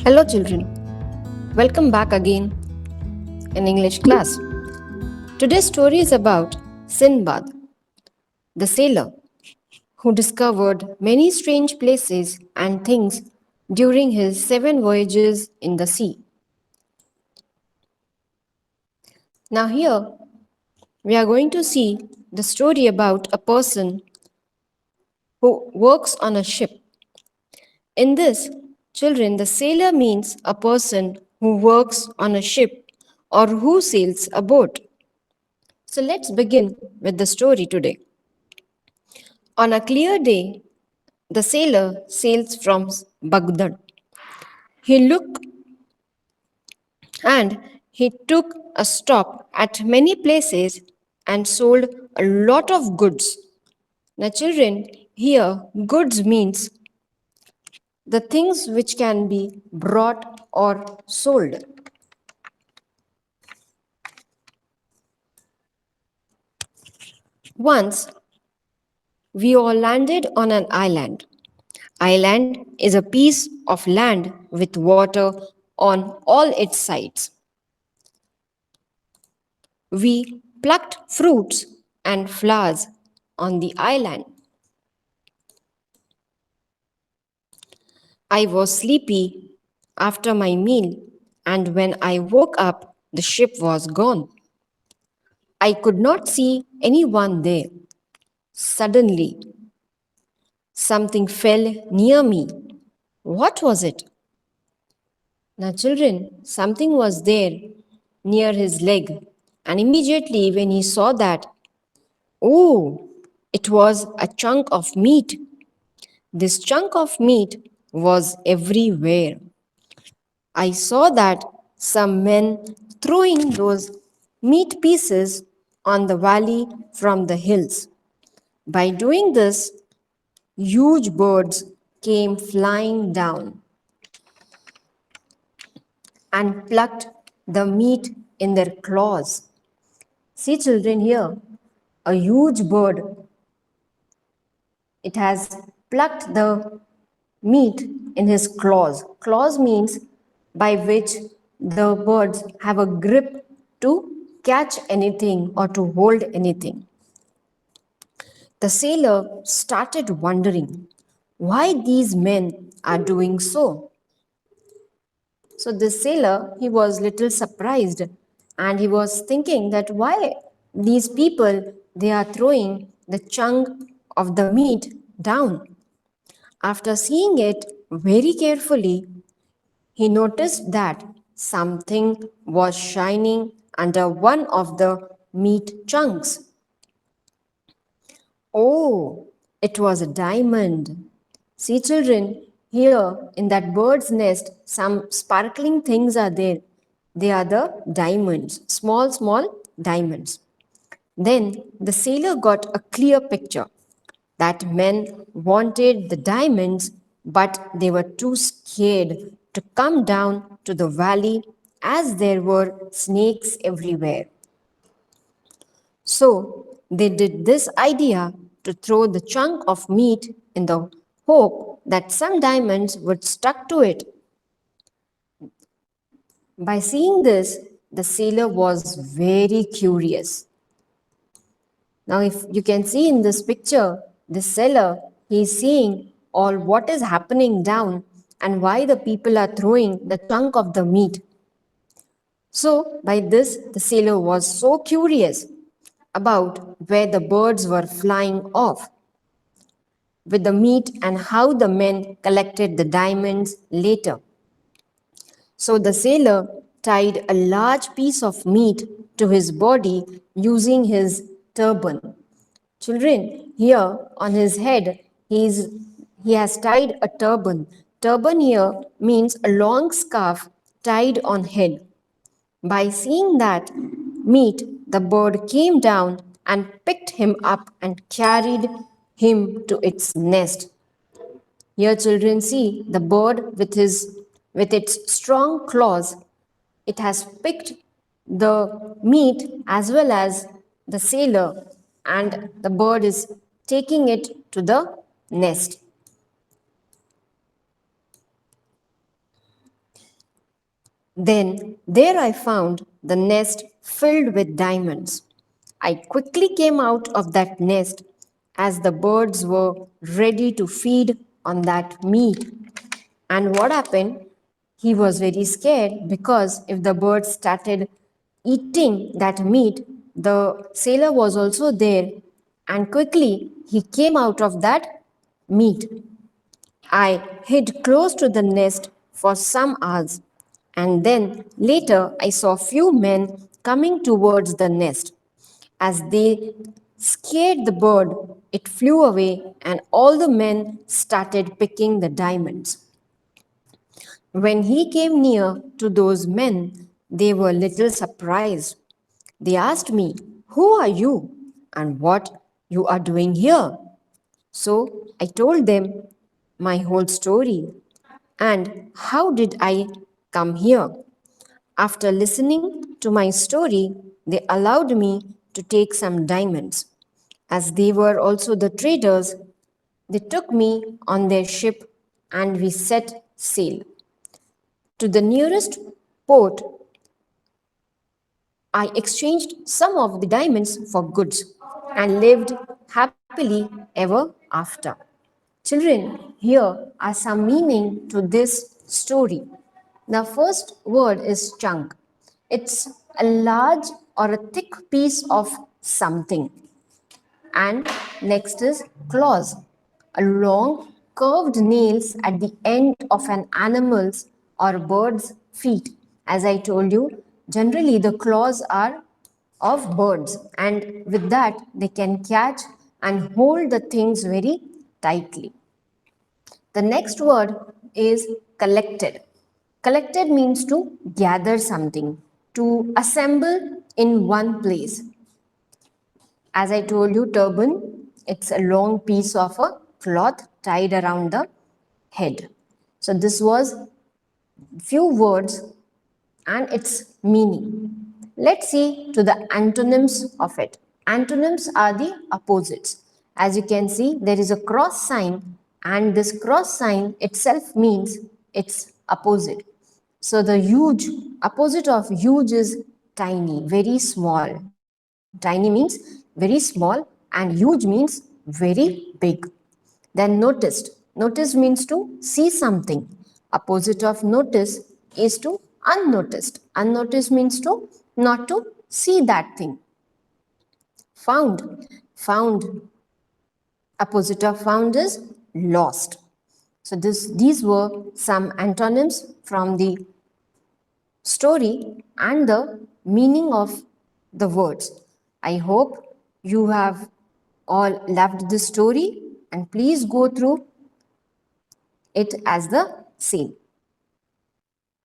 Hello, children. Welcome back again in English class. Today's story is about Sinbad, the sailor who discovered many strange places and things during his 7 voyages in the sea. Now, here we are going to see the story about a person who works on a ship. In this, children, the sailor means a person who works on a ship or who sails a boat. So let's begin with the story today. On a clear day, the sailor sails from Baghdad. He looked and he took a stop at many places and sold a lot of goods. Now, children, here goods means the things which can be brought or sold. Once we all landed on an island. Island is a piece of land with water on all its sides. We plucked fruits and flowers on the island. I was sleepy after my meal, and when I woke up, the ship was gone. I could not see anyone there. Suddenly, something fell near me. What was it? Now, children, something was there near his leg, and immediately when he saw that, oh, it was a chunk of meat. This chunk of meat was everywhere. I saw that some men throwing those meat pieces on the valley from the hills. By doing this, huge birds came flying down and plucked the meat in their claws. See, children, here, a huge bird. It has plucked the meat in his claws. Claws means by which the birds have a grip to catch anything or to hold anything. The sailor started wondering why these men are doing so. So this sailor, he was little surprised and he was thinking that why these people they are throwing the chunk of the meat down. After seeing it very carefully, he noticed that something was shining under one of the meat chunks. Oh, it was a diamond. See, children, here in that bird's nest, some sparkling things are there. They are the diamonds, small, small diamonds. Then the sailor got a clear picture that men wanted the diamonds, but they were too scared to come down to the valley as there were snakes everywhere. So they did this idea to throw the chunk of meat in the hope that some diamonds would stuck to it. By seeing this, the sailor was very curious. Now, if you can see in this picture, the sailor, he is seeing all what is happening down and why the people are throwing the chunk of the meat. So, by this, the sailor was so curious about where the birds were flying off with the meat and how the men collected the diamonds later. So the sailor tied a large piece of meat to his body using his turban. Children, here on his head, he has tied a turban. Turban here means a long scarf tied on head. By seeing that meat, the bird came down and picked him up and carried him to its nest. Here children see the bird with its strong claws. It has picked the meat as well as the sailor, and the bird is taking it to the nest. Then there I found the nest filled with diamonds. I quickly came out of that nest as the birds were ready to feed on that meat. And what happened? He was very scared because if the birds started eating that meat, the sailor was also there, and quickly he came out of that meat. I hid close to the nest for some hours, and then later I saw few men coming towards the nest. As they scared the bird, it flew away, and all the men started picking the diamonds. When he came near to those men, they were little surprised. They asked me, "Who are you and what you are doing here?" So I told them my whole story and how did I come here. After listening to my story, they allowed me to take some diamonds. As they were also the traders, they took me on their ship and we set sail. To the nearest port, I exchanged some of the diamonds for goods and lived happily ever after. Children, here are some meaning to this story. The first word is chunk. It's a large or a thick piece of something. And next is claws, a long curved nails at the end of an animal's or bird's feet. As I told you, generally the claws are of birds, and with that they can catch and hold the things very tightly. The next word is collected. Collected means to gather something, to assemble in one place. As I told you, turban, it's a long piece of a cloth tied around the head. So this was few words and its meaning. Let's see to the antonyms of it. Antonyms are the opposites. As you can see, there is a cross sign, and this cross sign itself means its opposite. So the huge, opposite of huge is tiny, very small. Tiny means very small, and huge means very big. Then noticed. Noticed means to see something. Opposite of notice is to unnoticed. Unnoticed means to not to see that thing. Found. Found. Opposite of found is lost. So these were some antonyms from the story and the meaning of the words. I hope you have all loved this story and please go through it as the same.